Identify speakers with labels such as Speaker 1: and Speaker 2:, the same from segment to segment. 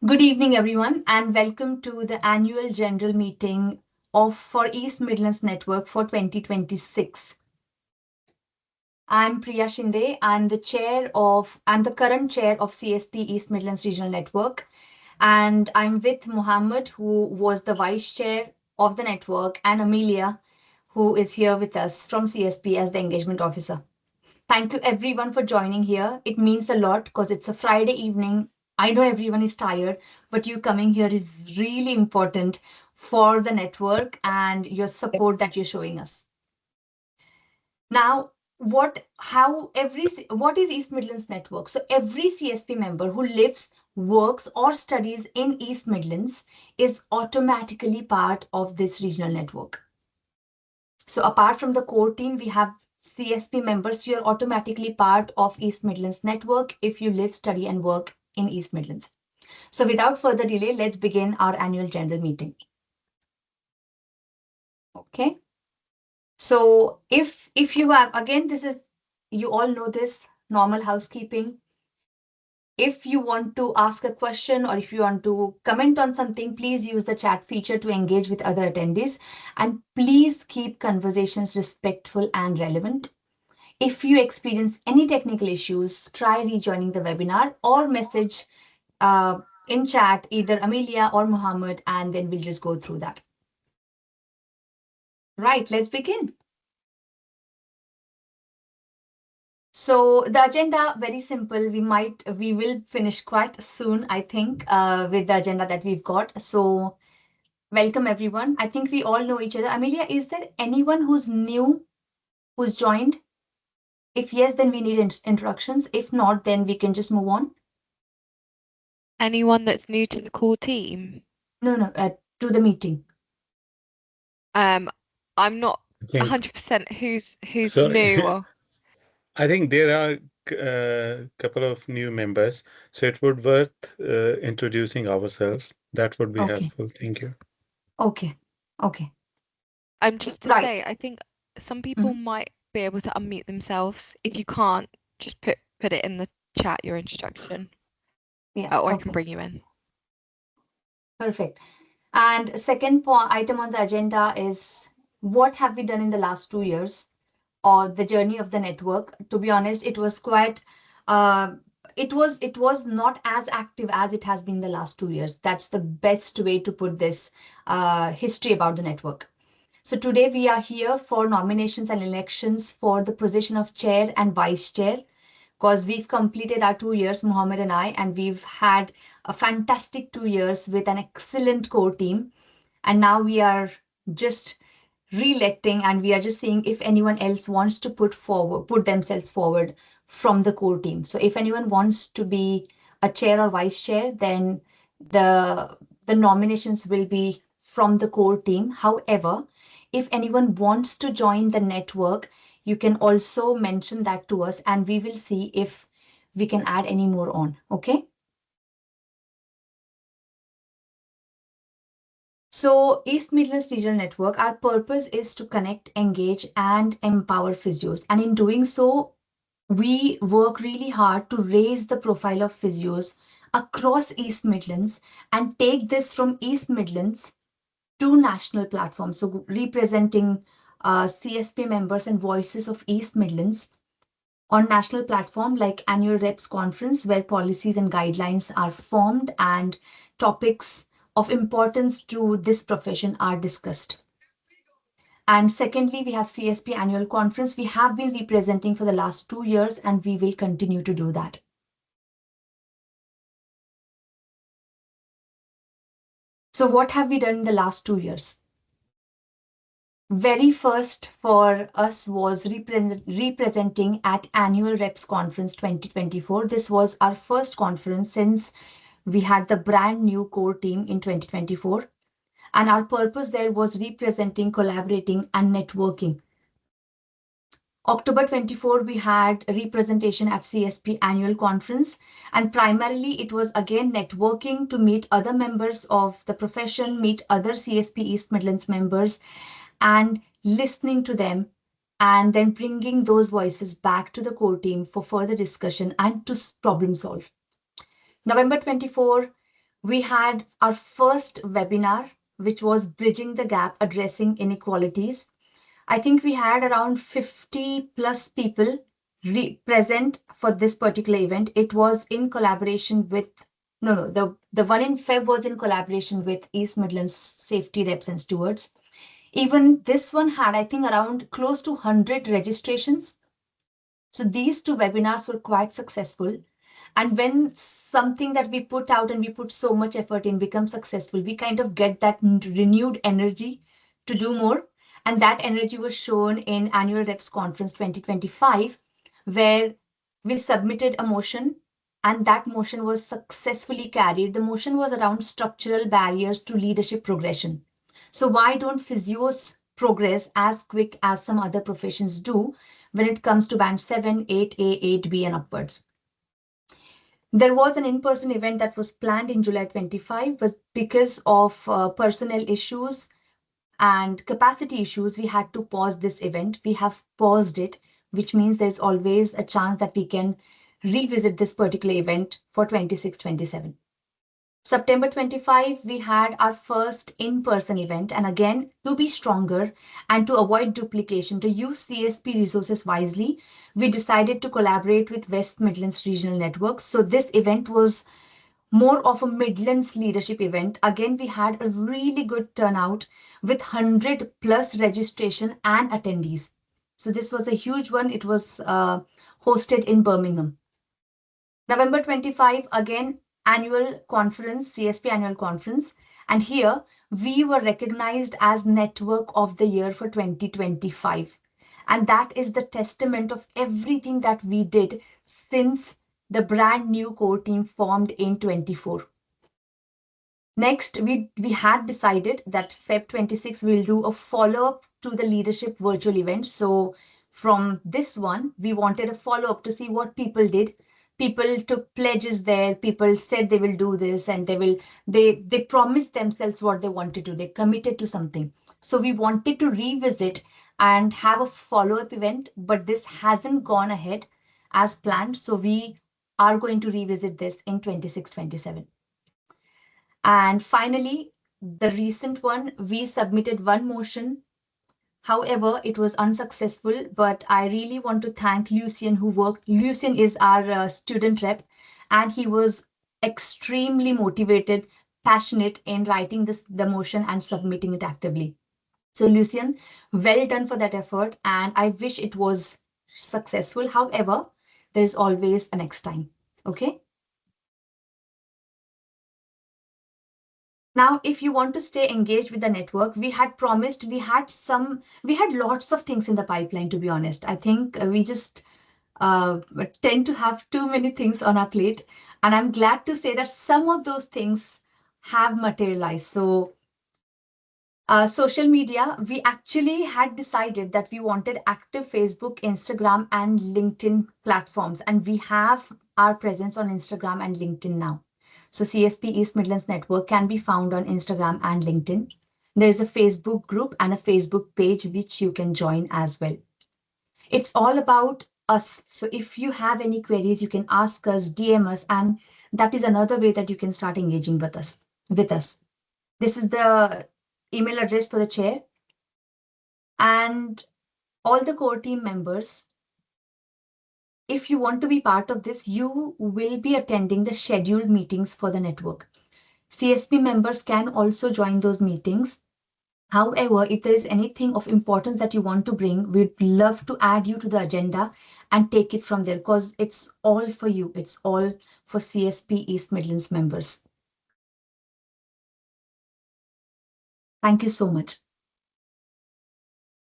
Speaker 1: Good evening, everyone, and welcome to the annual general meeting for East Midlands Network for 2026. I'm Priya Shinde. I'm the current chair of CSP East Midlands Regional Network, and I'm with Mohammed, who was the vice chair of the network, and Amelia, who is here with us from CSP as the engagement officer. Thank you everyone for joining here. It means a lot because it's a Friday evening. I know everyone is tired, but you coming here is really important for the network and your support that you're showing us. Now, what is East Midlands Network? So every CSP member who lives, works, or studies in East Midlands is automatically part of this regional network. So apart from the core team, we have CSP members. You're automatically part of East Midlands Network if you live, study, and work in East Midlands. So without further delay, let's begin our annual general meeting. Okay. So if you have, again, you all know this, normal housekeeping. If you want to ask a question or if you want to comment on something, please use the chat feature to engage with other attendees. And please keep conversations respectful and relevant. If you experience any technical issues, try rejoining the webinar or message in chat either Amelia or Mohammed, and then we'll just go through that. Right, let's begin. So the agenda, very simple. We will finish quite soon, I think, with the agenda that we've got. So welcome everyone. I think we all know each other. Amelia, is there anyone who's new, who's joined? If yes, then we need introductions. If not, then we can just move on.
Speaker 2: Anyone that's new to the core team?
Speaker 1: No, to the meeting.
Speaker 2: I'm not
Speaker 3: I think
Speaker 2: 100% who's
Speaker 3: so.
Speaker 2: new or
Speaker 3: I think there are a couple of new members, so it would worth introducing ourselves. That would be
Speaker 1: Okay,
Speaker 3: helpful. Thank you.
Speaker 1: okay, okay.
Speaker 2: just to
Speaker 1: Right.
Speaker 2: say, I think some people
Speaker 1: Mhm.
Speaker 2: might be able to unmute themselves. If you can't, just put it in the chat, your introduction.
Speaker 1: Yeah,
Speaker 2: Or I can
Speaker 1: okay,
Speaker 2: bring you in.
Speaker 1: perfect. And second item on the agenda is what have we done in the last 2 years or the journey of the network. To be honest, it was quite, uh, it was not as active as it has been the last 2 years. That's the best way to put this history about the network. So today we are here for nominations and elections for the position of chair and vice chair because we've completed our 2 years, Mohammed and I, and we've had a fantastic 2 years with an excellent core team. And now we are just re-electing and we are just seeing if anyone else wants to put themselves forward from the core team. So if anyone wants to be a chair or vice chair, then the nominations will be from the core team. However, if anyone wants to join the network, you can also mention that to us and we will see if we can add any more on. Okay. So, East Midlands Regional Network, our purpose is to connect, engage, and empower physios. And in doing so, we work really hard to raise the profile of physios across East Midlands and take this from East Midlands to national platforms. So, representing CSP members and voices of East Midlands on national platform like annual reps conference where policies and guidelines are formed and topics of importance to this profession are discussed. And secondly, we have CSP annual conference. We have been representing for the last 2 years and we will continue to do that. So what have we done in the last 2 years? Very first for us was representing at annual reps conference 2024. This was our first conference since we had the brand new core team in 2024. And our purpose there was representing, collaborating, and networking. October 24, we had a representation at CSP annual conference. And primarily, it was again networking to meet other members of the profession, meet other CSP East Midlands members, and listening to them, and then bringing those voices back to the core team for further discussion and to problem solve. November 24, We had our first webinar, which was Bridging the Gap, Addressing Inequalities. I think we had around 50 plus people present for this particular event. It was in collaboration with, no, the one in Feb was in collaboration with East Midlands Safety Reps and Stewards. Even this one had, I think, around close to 100 registrations. So these two webinars were quite successful. And when something that we put out and we put so much effort in becomes successful, we kind of get that renewed energy to do more. And that energy was shown in Annual Reps Conference 2025, where we submitted a motion and that motion was successfully carried. The motion was around structural barriers to leadership progression. So why don't physios progress as quick as some other professions do when it comes to band 7, 8A, 8B and upwards? There was an in-person event that was planned in July 25, but because of personnel issues and capacity issues, we had to pause this event. We have paused it, which means there's always a chance that we can revisit this particular event for 26-27. September 25, we had our first in-person event. And again, to be stronger and to avoid duplication, to use CSP resources wisely, we decided to collaborate with West Midlands Regional Network. So this event was more of a Midlands leadership event. Again, we had a really good turnout with 100 plus registration and attendees. So this was a huge one. It was hosted in Birmingham. November 25, again, annual conference, CSP annual conference. And here we were recognized as Network of the Year for 2025. And that is the testament of everything that we did since the brand new core team formed in 24. Next, we had decided that Feb 26 we'll do a follow-up to the leadership virtual event. So from this one, we wanted a follow-up to see what people did. People took pledges there. People said they will do this and they promised themselves what they wanted to. They committed to something. So we wanted to revisit and have a follow-up event, but this hasn't gone ahead as planned. So we are going to revisit this in 26-27. And finally, the recent one, we submitted one motion. However, it was unsuccessful, but I really want to thank Lucian who worked. Lucian is our student rep, and he was extremely motivated, passionate in writing the motion and submitting it actively. So Lucian, well done for that effort, and I wish it was successful. However, there's always a next time. Okay. Now, if you want to stay engaged with the network, we had promised, we had lots of things in the pipeline, to be honest. I think we just tend to have too many things on our plate. And I'm glad to say that some of those things have materialized. So social media, we actually had decided that we wanted active Facebook, Instagram, and LinkedIn platforms. And we have our presence on Instagram and LinkedIn now. So CSP East Midlands Network can be found on Instagram and LinkedIn. There is a Facebook group and a Facebook page which you can join as well. It's all about us. So if you have any queries, you can ask us, DM us, and that is another way that you can start engaging with us. This is the email address for the chair. And all the core team members, if you want to be part of this, you will be attending the scheduled meetings for the network. CSP members can also join those meetings. However, if there is anything of importance that you want to bring, we'd love to add you to the agenda and take it from there because it's all for you. It's all for CSP East Midlands members. Thank you so much.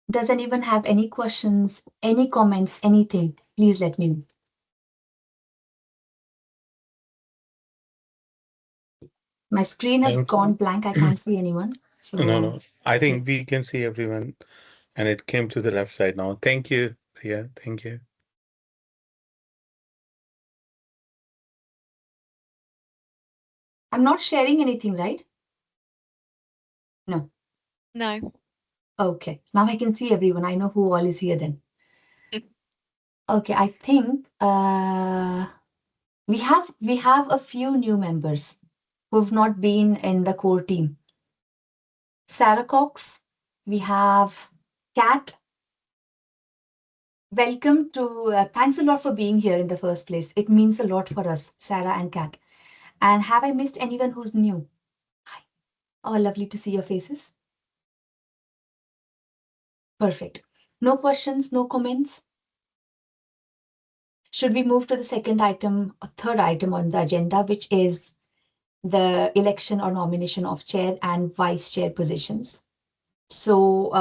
Speaker 1: Does anyone have any questions, any comments, anything? Please let me know. My screen has gone blank. I can't see anyone. So
Speaker 3: No. I think we can see everyone, and it came to the left side now. Thank you, Priya. Thank you.
Speaker 1: I'm not sharing anything, right? No.
Speaker 2: No.
Speaker 1: Okay. Now I can see everyone. I know who all is here then. Okay, I think we have a few new members who've not been in the core team. Sarah Cox, we have Kat. Welcome to, thanks a lot for being here in the first place. It means a lot for us, Sarah and Kat. And have I missed anyone who's new? Hi. Oh, lovely to see your faces. Perfect. No questions, no comments? Should we move to the second item, or third item on the agenda, which is the election or nomination of chair and vice chair positions? So,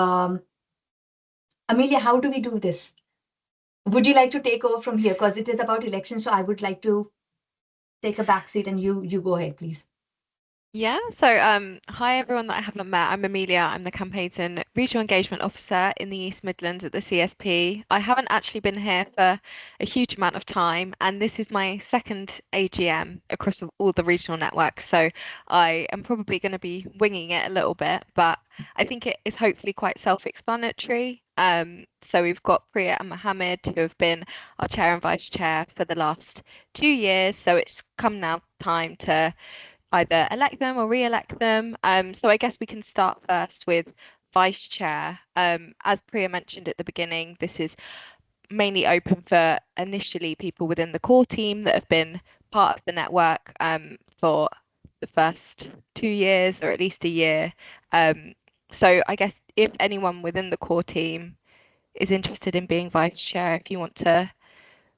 Speaker 1: Amelia, how do we do this? Would you like to take over from here? Because it is about election, so I would like to take a back seat and you go ahead, please.
Speaker 2: Yeah, so hi everyone that I haven't met. I'm Amelia. I'm the Campaigns and Regional Engagement Officer in the East Midlands at the CSP. I haven't actually been here for a huge amount of time, and this is my second AGM across all the regional networks. So I am probably going to be winging it a little bit, but I think it is hopefully quite self-explanatory. So we've got Priya and Mohammed who have been our chair and vice chair for the last 2 years. So it's come now time to either elect them or re-elect them. So I guess we can start first with vice chair. As Priya mentioned at the beginning, this is mainly open for initially people within the core team that have been part of the network for the first 2 years or at least a year. So I guess if anyone within the core team is interested in being vice chair, if you want to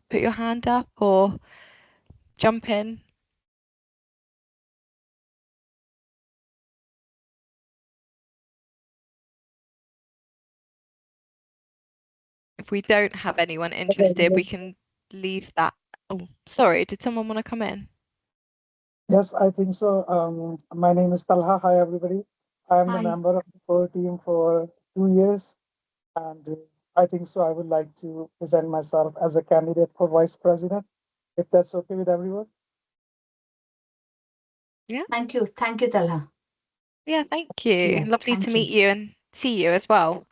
Speaker 2: put your hand up or jump in. If we don't have anyone interested, we can leave that. Oh, sorry, did someone want to come in?
Speaker 4: Yes, I think so. My name is Talha. Hi, everybody. I am the
Speaker 1: Hi.
Speaker 4: member of the core team for 2 years, and I think so. I would like to present myself as a candidate for vice president, if that's okay with everyone.
Speaker 2: Yeah.
Speaker 1: Thank you. Thank you, Talha.
Speaker 2: Yeah, thank you.
Speaker 1: Yeah,
Speaker 2: Lovely to
Speaker 1: thank
Speaker 2: meet
Speaker 1: you.
Speaker 2: you and see you as well.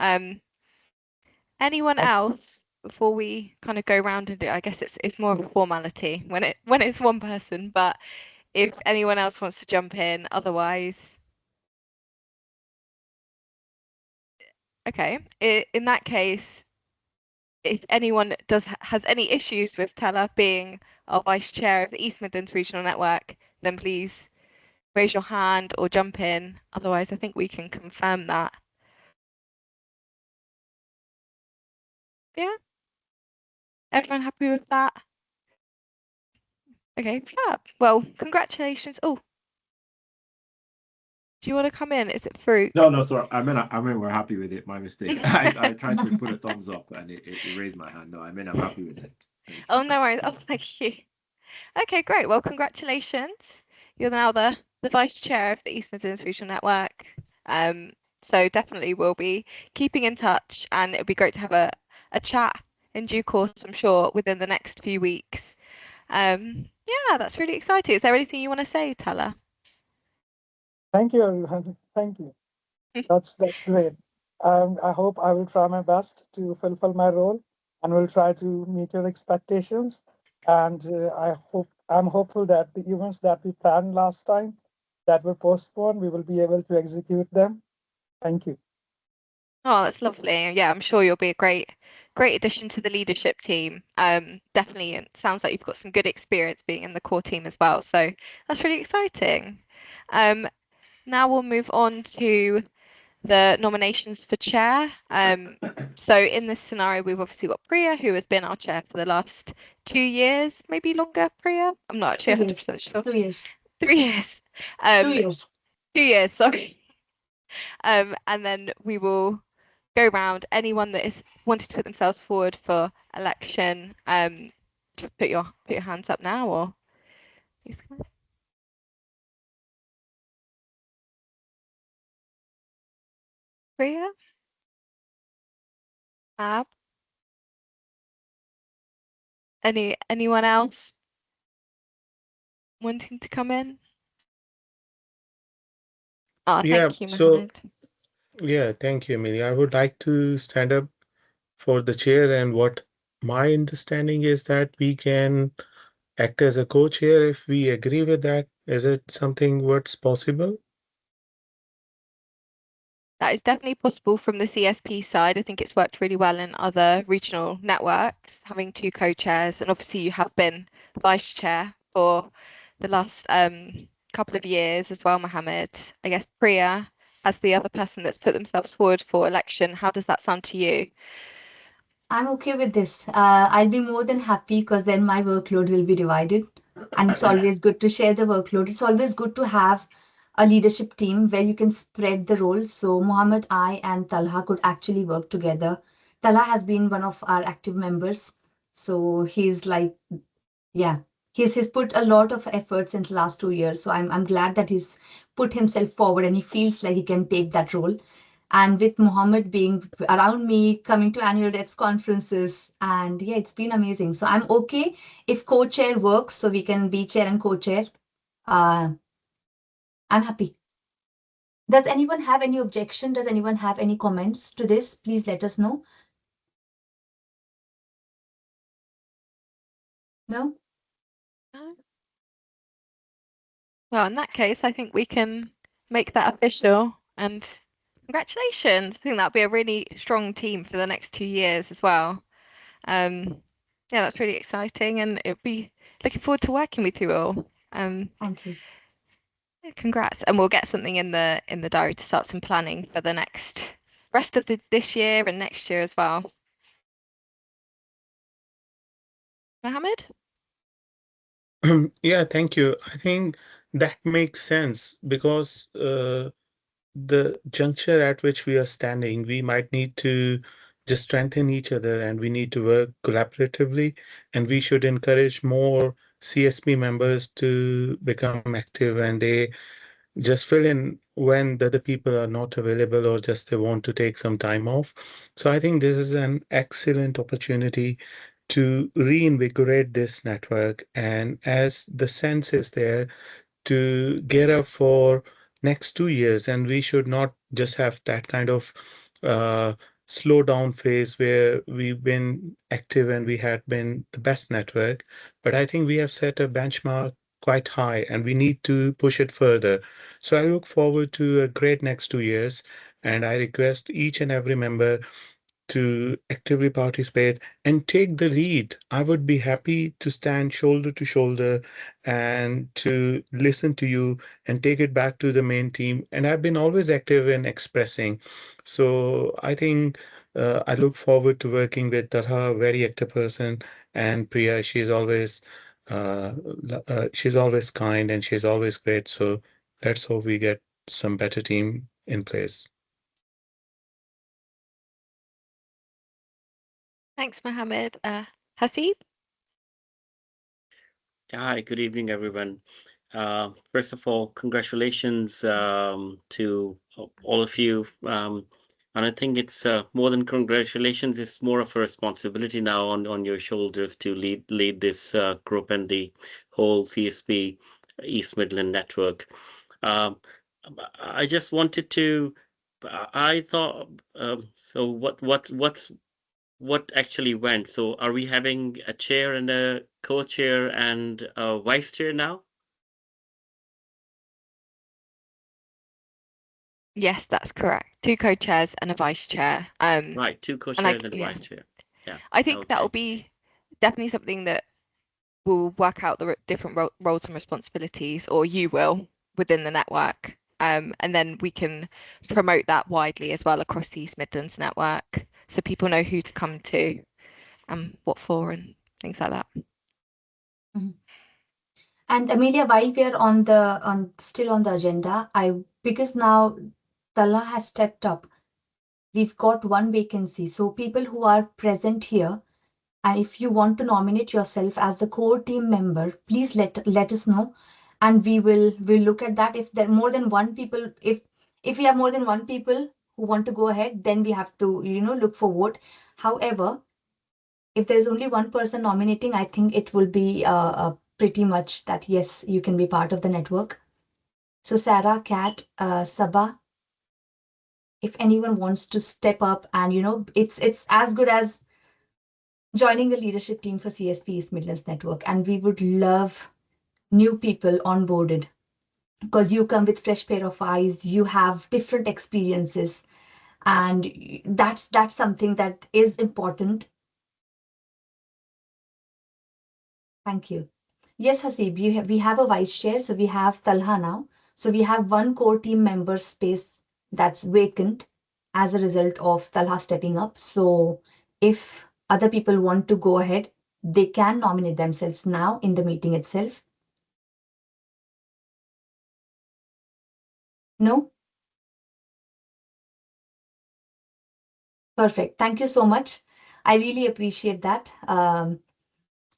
Speaker 2: Anyone else before we kind of go round and do, I guess it's more of a formality when it's one person, but if anyone else wants to jump in, otherwise, okay. In that case, if anyone has any issues with Tella being our vice chair of the East Midlands Regional Network, then please raise your hand or jump in. Otherwise, I think we can confirm that. Yeah, everyone happy with that? Okay, fab. Well, congratulations. Oh, do you want to come in? Is it Fruit?
Speaker 5: No, sorry. I mean, we're happy with it. My mistake. I tried to put a thumbs up and it raised my hand. No, I'm happy with it.
Speaker 2: Oh, no worries. Oh, thank you. Okay, great. Well, congratulations. You're now the vice chair of the East Midlands Regional Network. Um, so definitely we'll be keeping in touch, and it'll be great to have a chat in due course, I'm sure, within the next few weeks. Yeah, that's really exciting. Is there anything you want to say, Tella?
Speaker 4: Thank you, everyone. Thank you. That's great. I hope I will try my best to fulfill my role, and will try to meet your expectations. And I'm hopeful that the events that we planned last time that were postponed, we will be able to execute them. Thank you.
Speaker 2: Oh, that's lovely. Yeah, I'm sure you'll be a great addition to the leadership team. Definitely, and it sounds like you've got some good experience being in the core team as well. So that's really exciting. Um, Now we'll move on to the nominations for chair. So in this scenario, we've obviously got Priya, who has been our chair for the last 2 years, maybe longer, Priya. I'm not actually 100% sure.
Speaker 1: 2 years.
Speaker 2: 3 years.
Speaker 1: 2 years.
Speaker 2: 2 years, sorry. And then we will go round. Anyone that is wanting to put themselves forward for election, just put your hands up now, or Priya, Ab, anyone else wanting to come in? Oh,
Speaker 3: Yeah,
Speaker 2: thank you,
Speaker 3: so
Speaker 2: Mohammed.
Speaker 3: yeah, thank you, Amelia. I would like to stand up for the chair, and what my understanding is that we can act as a co-chair if we agree with that. Is it something what's possible?
Speaker 2: That is definitely possible from the CSP side. I think it's worked really well in other regional networks, having two co-chairs, and obviously you have been vice chair for the last couple of years as well, Mohammed. I guess Priya, as the other person that's put themselves forward for election, how does that sound to you?
Speaker 1: I'm okay with this. I'll be more than happy because then my workload will be divided. And it's always good to share the workload. It's always good to have a leadership team where you can spread the roles. So Mohammed, I, and Talha could actually work together. Talha has been one of our active members. So he's like, yeah, he's put a lot of efforts in the last 2 years. So I'm glad that he's put himself forward and he feels like he can take that role. And with Mohammed being around me, coming to annual devs conferences, and yeah, it's been amazing. So I'm okay if co-chair works, so we can be chair and co-chair. Uh, I'm happy. Does anyone have any objection? Does anyone have any comments to this? Please let us know. No?
Speaker 2: No? Well, in that case, I think we can make that official and congratulations. I think that'll be a really strong team for the next 2 years as well. Yeah, that's really exciting, and it'll be looking forward to working with you all.
Speaker 1: Thank you.
Speaker 2: Yeah, congrats, and we'll get something in the diary to start some planning for the next rest of this year and next year as well. Mohammed?
Speaker 3: Yeah, thank you. I think that makes sense because the juncture at which we are standing, we might need to just strengthen each other and we need to work collaboratively. And we should encourage more CSP members to become active and they just fill in when the other people are not available or just they want to take some time off. So I think this is an excellent opportunity to reinvigorate this network. And as the sense is there, to gear up for next 2 years, and we should not just have that kind of uh, slow down phase where we've been active and we had been the best network, but I think we have set a benchmark quite high and we need to push it further. So I look forward to a great next 2 years, and I request each and every member to actively participate and take the lead. I would be happy to stand shoulder to shoulder and to listen to you and take it back to the main team. And I've been always active in expressing. So I think I look forward to working with Talha, a very active person, and Priya. Uh, she's always kind and she's always great. So let's hope we get some better team in place.
Speaker 2: Thanks, Mohammed. Hasib?
Speaker 6: Hi, good evening, everyone. First of all, congratulations to all of you. And I think it's more than congratulations, it's more of a responsibility now on your shoulders to lead this group and the whole CSP East Midland network. Um, I just wanted to, I thought, so what actually went? So are we having a chair and a co-chair and a vice chair now?
Speaker 2: Yes, that's correct. Two co-chairs and a vice chair.
Speaker 6: Right, two
Speaker 2: And
Speaker 6: co-chairs and a
Speaker 2: yeah,
Speaker 6: vice chair. Yeah.
Speaker 2: I think that'll
Speaker 6: Okay.
Speaker 2: be definitely something that will work out the different roles and responsibilities, or you will within the network. And then we can promote that widely as well across the East Midlands network, so people know who to come to and what for and things like that.
Speaker 1: Mhm. And Amelia, while we are on the on still on the agenda, because now Talha has stepped up, we've got one vacancy. So people who are present here, and if you want to nominate yourself as the core team member, please let us know, and we'll look at that. If there are more than one people, if we have more than one people who want to go ahead, then we have to look for vote. However, if there is only one person nominating, I think it will be pretty much that yes, you can be part of the network. So Sarah, Kat, Sabah, if anyone wants to step up, and it's as good as joining the leadership team for CSP East Midlands Network, and we would love new people onboarded. because you come with fresh pair of eyes, you have different experiences, and that's something that is important. Thank you. Yes, Hasib, we have a vice chair, so we have Talha now. So we have one core team member space that's vacant as a result of Talha stepping up. So if other people want to go ahead, they can nominate themselves now in the meeting itself. No? Perfect. Thank you so much. I really appreciate that.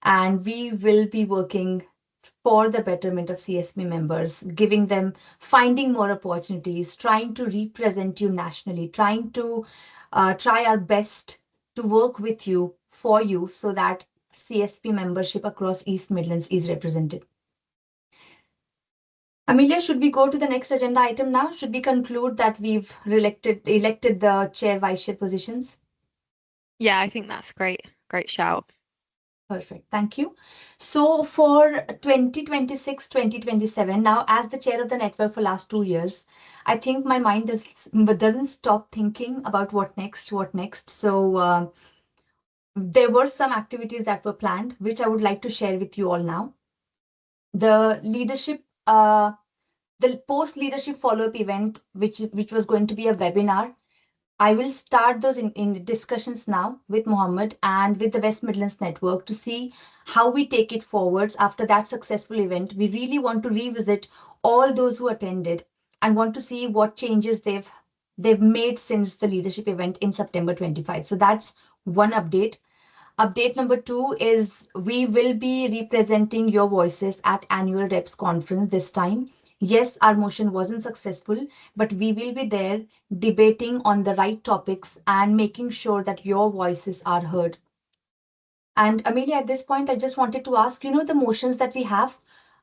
Speaker 1: And we will be working for the betterment of CSP members, giving them, finding more opportunities, trying to represent you nationally, trying to try our best to work with you, for you, so that CSP membership across East Midlands is represented. Amelia, should we go to the next agenda item now? Should we conclude that we've elected the chair, vice chair positions?
Speaker 2: Yeah, I think that's great. Great shout.
Speaker 1: Perfect. Thank you. So for 2026-2027, now as the chair of the network for last 2 years, I think my mind doesn't stop thinking about what next, what next. So there were some activities that were planned, which I would like to share with you all now. The leadership, the post leadership follow-up event, which was going to be a webinar. I will start those in discussions now with Mohammed and with the West Midlands Network to see how we take it forwards after that successful event. We really want to revisit all those who attended and want to see what changes they've made since the leadership event in September 25. So that's one update. Update number 2 is we will be representing your voices at annual reps conference this time. Yes, our motion wasn't successful, but we will be there debating on the right topics and making sure that your voices are heard. And Amelia, at this point, I just wanted to ask, the motions that we have,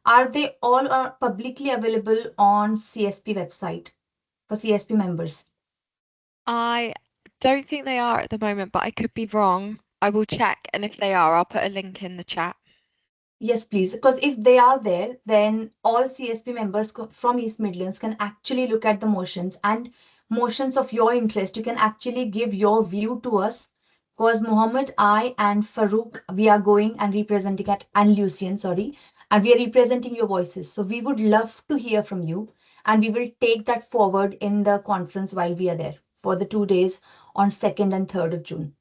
Speaker 1: are they all publicly available on CSP website for CSP members?
Speaker 2: I don't think they are at the moment, but I could be wrong. I will check, and if they are, I'll put a link in the chat.
Speaker 1: Yes, please. Because if they are there, then all CSP members from East Midlands can actually look at the motions and motions of your interest. You can actually give your view to us. Because Mohammed, I, and Farouk, we are going and representing and Lucian, sorry, and we are representing your voices. So we would love to hear from you, and we will take that forward in the conference while we are there for the 2 days on 2nd and 3rd of June.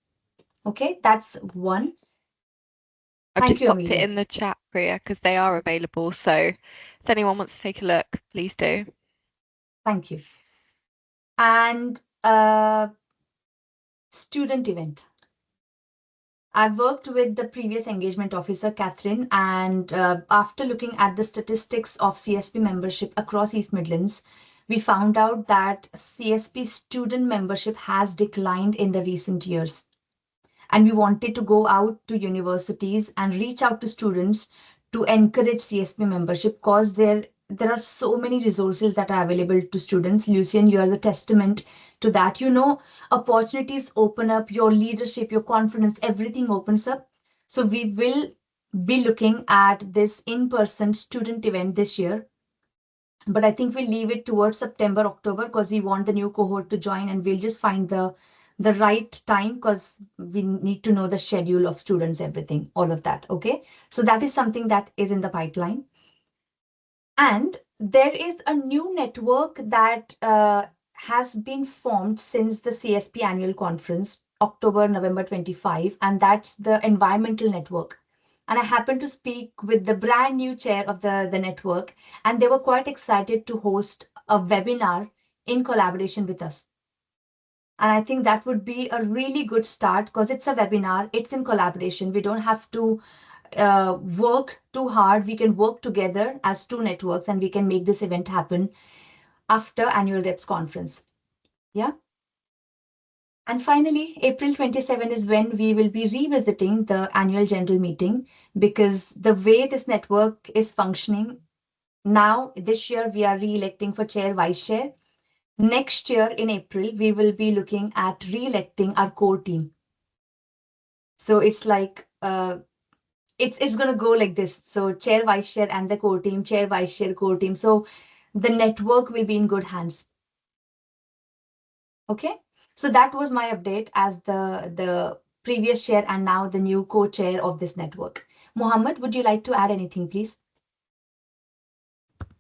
Speaker 1: Okay, that's one.
Speaker 2: I've
Speaker 1: Thank
Speaker 2: just
Speaker 1: you,
Speaker 2: popped it
Speaker 1: Amelia.
Speaker 2: in the chat, Priya, because they are available. So if anyone wants to take a look, please do.
Speaker 1: Thank you. And student event. I've worked with the previous engagement officer, Catherine, and after looking at the statistics of CSP membership across East Midlands, we found out that CSP student membership has declined in the recent years. And we wanted to go out to universities and reach out to students to encourage CSP membership because there are so many resources that are available to students. Lucian, you are the testament to that. Opportunities open up, your leadership, your confidence, everything opens up. So we will be looking at this in-person student event this year. But I think we'll leave it towards September, October, because we want the new cohort to join, and we'll just find the right time because we need to know the schedule of students, everything, all of that. Okay. So that is something that is in the pipeline. And there is a new network that has been formed since the CSP annual conference, October, November 25, and that's the environmental network. And I happened to speak with the brand new chair of the network, and they were quite excited to host a webinar in collaboration with us. And I think that would be a really good start because it's a webinar, it's in collaboration. We don't have to work too hard. We can work together as two networks and we can make this event happen after annual reps conference. Yeah. And finally, April 27 is when we will be revisiting the annual general meeting because the way this network is functioning now, this year we are re-electing for chair, vice chair. Next year in April, we will be looking at re-electing our core team. So it's like it's going to go like this. So chair, vice chair, and the core team, chair, vice chair, core team. So the network will be in good hands. Okay, so that was my update as the previous chair and now the new co-chair of this network. Mohammed, would you like to add anything, please?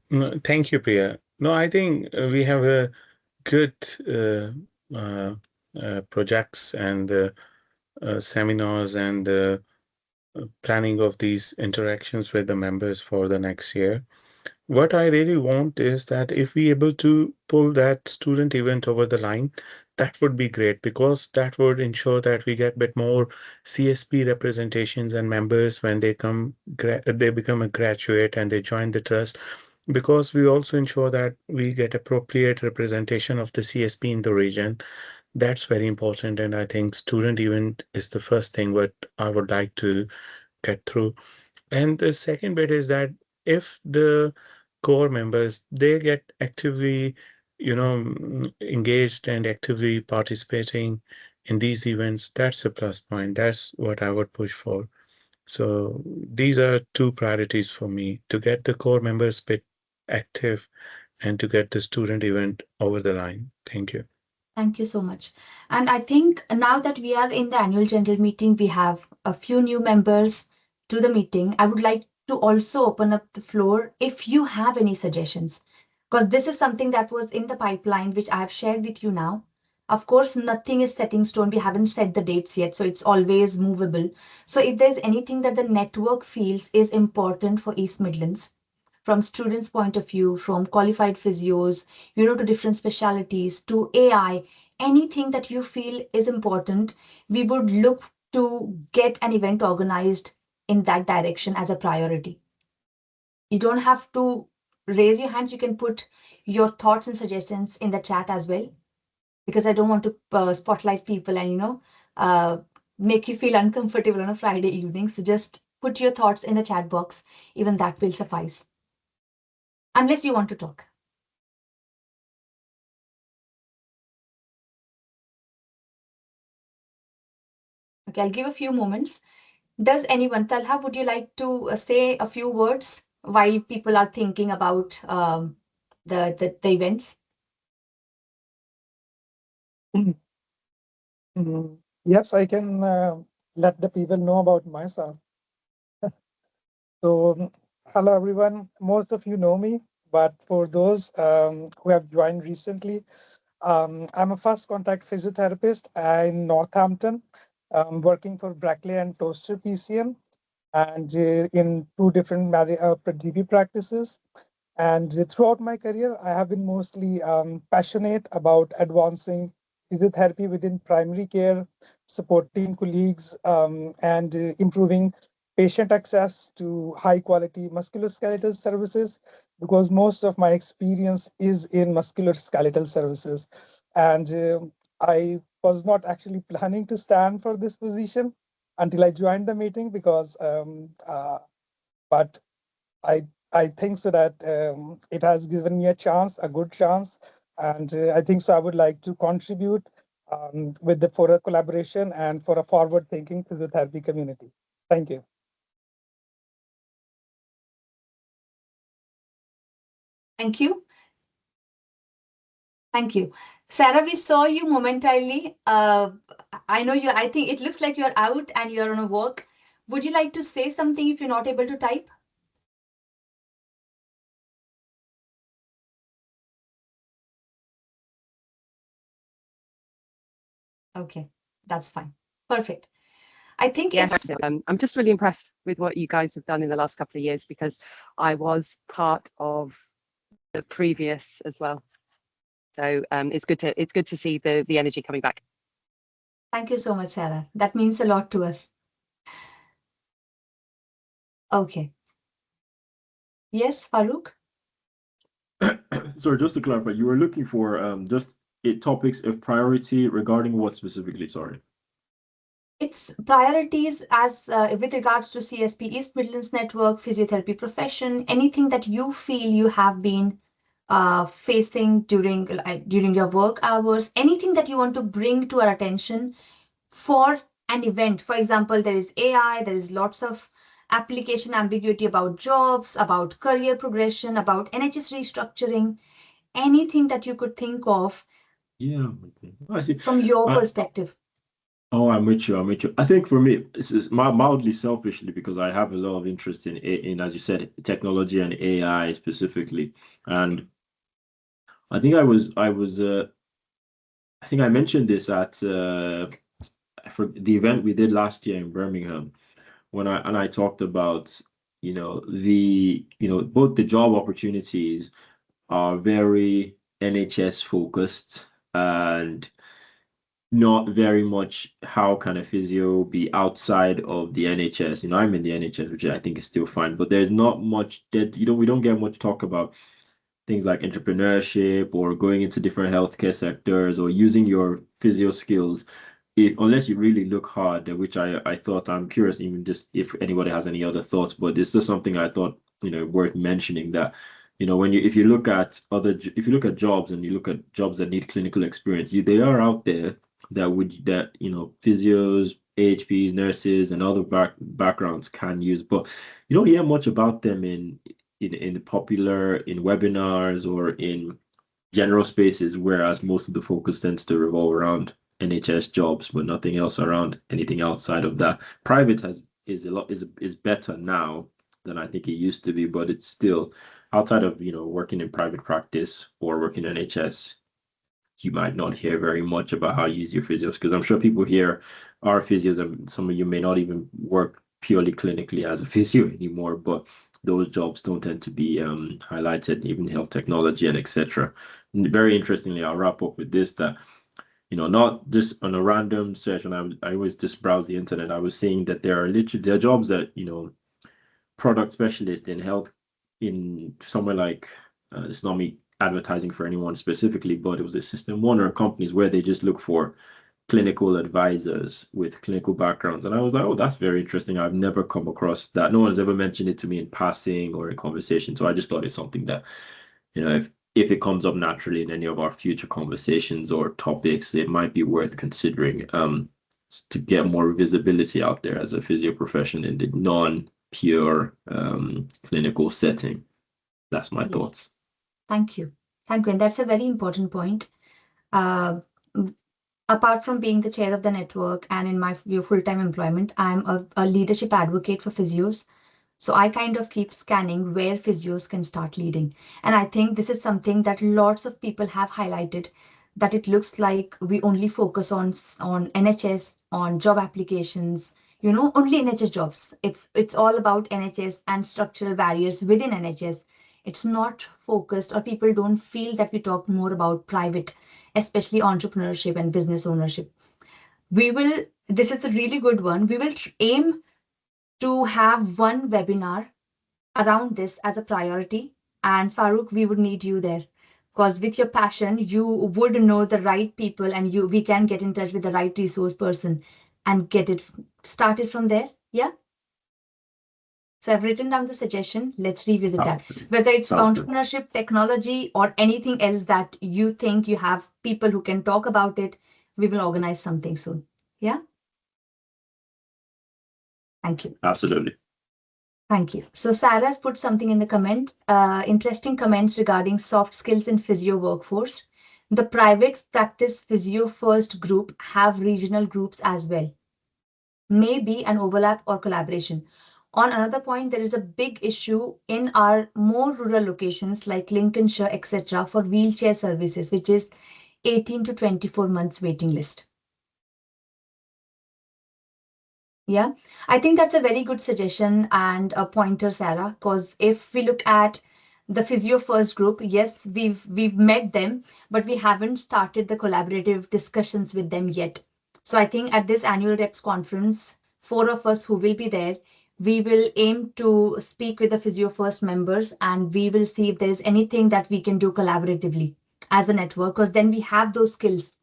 Speaker 3: No, thank you, Priya. No, I think we have a good uh, projects and seminars and planning of these interactions with the members for the next year. What I really want is that if we able to pull that student event over the line, that would be great because that would ensure that we get a bit more CSP representations and members when they come, they become a graduate and they join the trust. Because we also ensure that we get appropriate representation of the CSP in the region. That's very important, and I think student event is the first thing what I would like to get through. And the second bit is that if the core members they get actively, engaged and actively participating in these events, that's a plus point. That's what I would push for. So these are two priorities for me to get the core members bit active and to get the student event over the line. Thank you.
Speaker 1: Thank you so much. And I think now that we are in the annual general meeting, we have a few new members to the meeting. I would like to also open up the floor if you have any suggestions, because this is something that was in the pipeline, which I have shared with you now. Of course, nothing is set in stone. We haven't set the dates yet, so it's always movable. So if there's anything that the network feels is important for East Midlands, from students' point of view, from qualified physios, to different specialties, to AI, anything that you feel is important, we would look to get an event organized in that direction as a priority. You don't have to raise your hands. You can put your thoughts and suggestions in the chat as well, because I don't want to spotlight people and, uh, make you feel uncomfortable on a Friday evening. So just put your thoughts in the chat box. Even that will suffice. Unless you want to talk. Okay, I'll give a few moments. Does anyone, Talha, would you like to say a few words while people are thinking about the events?
Speaker 4: Yes, I can let the people know about myself. So, hello everyone. Most of you know me, but for those who have joined recently, I'm a first contact physiotherapist in Northampton, working for Brackley and Toaster PCN, and in two different GP practices. And throughout my career, I have been mostly passionate about advancing physiotherapy within primary care, supporting colleagues, and improving patient access to high quality musculoskeletal services, because most of my experience is in musculoskeletal services. And I was not actually planning to stand for this position until I joined the meeting, because but I I think so that it has given me a chance, a good chance, and I think so. I would like to contribute with the for a collaboration and for a forward-thinking physiotherapy community. Thank you.
Speaker 1: Thank you. Thank you. Sarah, we saw you momentarily. I know you, I think it looks like you're out and you're on a walk. Would you like to say something if you're not able to type? Okay, that's fine. Perfect. I think
Speaker 7: Yes,
Speaker 1: if
Speaker 7: I'm just really impressed with what you guys have done in the last couple of years, because I was part of the previous as well. So it's good to see the energy coming back.
Speaker 1: Thank you so much, Sarah. That means a lot to us. Okay. Yes, Farooq?
Speaker 5: Sorry, just to clarify, you were looking for just topics of priority regarding what specifically? Sorry.
Speaker 1: It's priorities as with regards to CSP, East Midlands Network, physiotherapy profession, anything that you feel you have been facing during your work hours, anything that you want to bring to our attention for an event. For example, there is AI, there is lots of application ambiguity about jobs, about career progression, about NHS restructuring, anything that you could think of
Speaker 5: Yeah. Okay. I see.
Speaker 1: from your perspective.
Speaker 5: Oh, I'm with you. I'm with you. I think for me, this is mildly selfishly because I have a lot of interest in, as you said, technology and AI specifically. And I think I think I mentioned this at for the event we did last year in Birmingham when I talked about, both the job opportunities are very NHS focused and not very much how can a physio be outside of the NHS. I'm in the NHS, which I think is still fine, but there's not much that, we don't get much talk about things like entrepreneurship or going into different healthcare sectors or using your physio skills unless you really look hard, which I thought. I'm curious even just if anybody has any other thoughts, but it's just something I thought, worth mentioning that, if you look at if you look at jobs and you look at jobs that need clinical experience, they are out there physios, AHPs, nurses, and other backgrounds can use, but you don't hear much about them in the popular, in webinars or in general spaces, whereas most of the focus tends to revolve around NHS jobs, but nothing else around anything outside of that. Private is better now than I think it used to be, but it's still outside of working in private practice or working in NHS. You might not hear very much about how you use your physios because I'm sure people here are physios and some of you may not even work purely clinically as a physio anymore, but those jobs don't tend to be highlighted, even health technology and etc. Very interestingly, I'll wrap up with this that not just on a random search, and I always just browse the internet. I was seeing that there are jobs that product specialist in health in somewhere like it's not me advertising for anyone specifically, but it was a system one or companies where they just look for clinical advisors with clinical backgrounds. And I was like, oh, that's very interesting. I've never come across that. No one's ever mentioned it to me in passing or in conversation. So I just thought it's something that, if it comes up naturally in any of our future conversations or topics, it might be worth considering to get more visibility out there as a physio profession in the non-pure clinical setting. That's my thoughts.
Speaker 1: Thank you. Thank you. And that's a very important point. Apart from being the chair of the network and in my full-time employment, I'm a leadership advocate for physios. So I kind of keep scanning where physios can start leading. And I think this is something that lots of people have highlighted, that it looks like we only focus on NHS, on job applications, only NHS jobs. It's all about NHS and structural barriers within NHS. It's not focused, or people don't feel that we talk more about private, especially entrepreneurship and business ownership. This is a really good one. We will aim to have one webinar around this as a priority. And Farooq, we would need you there because with your passion, you would know the right people and we can get in touch with the right resource person and get it started from there. Yeah. So I've written down the suggestion. Let's revisit that. Whether it's entrepreneurship, technology, or anything else that you think you have people who can talk about it, we will organize something soon. Yeah. Thank you.
Speaker 5: Absolutely.
Speaker 1: Thank you. So Sarah's put something in the comment, interesting comments regarding soft skills in physio workforce. The private practice physio first group have regional groups as well. Maybe an overlap or collaboration. On another point, there is a big issue in our more rural locations like Lincolnshire, etc., for wheelchair services, which is 18 to 24 months waiting list. Yeah, I think that's a very good suggestion and a pointer, Sarah, because if we look at the physio first group, yes, we've met them, but we haven't started the collaborative discussions with them yet. So I think at this annual reps conference, 4 of us who will be there, we will aim to speak with the physio first members and we will see if there's anything that we can do collaboratively as a network, because then we have those skills,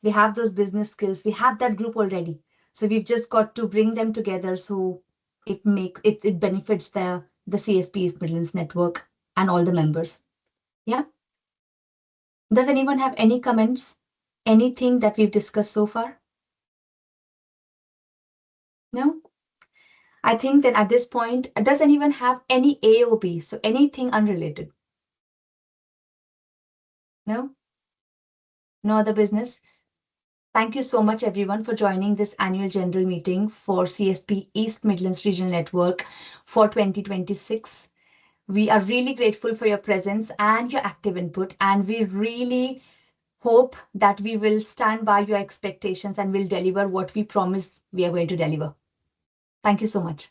Speaker 1: we have those business skills, we have that group already. So we've just got to bring them together so it benefits the CSP East Midlands network and all the members. Yeah. Does anyone have any comments? Anything that we've discussed so far? No? I think that at this point, does anyone have any AOB? So anything unrelated? No? No other business? Thank you so much, everyone, for joining this annual general meeting for CSP East Midlands Regional Network for 2026. We are really grateful for your presence and your active input, and we really hope that we will stand by your expectations and will deliver what we promise we are going to deliver. Thank you so much.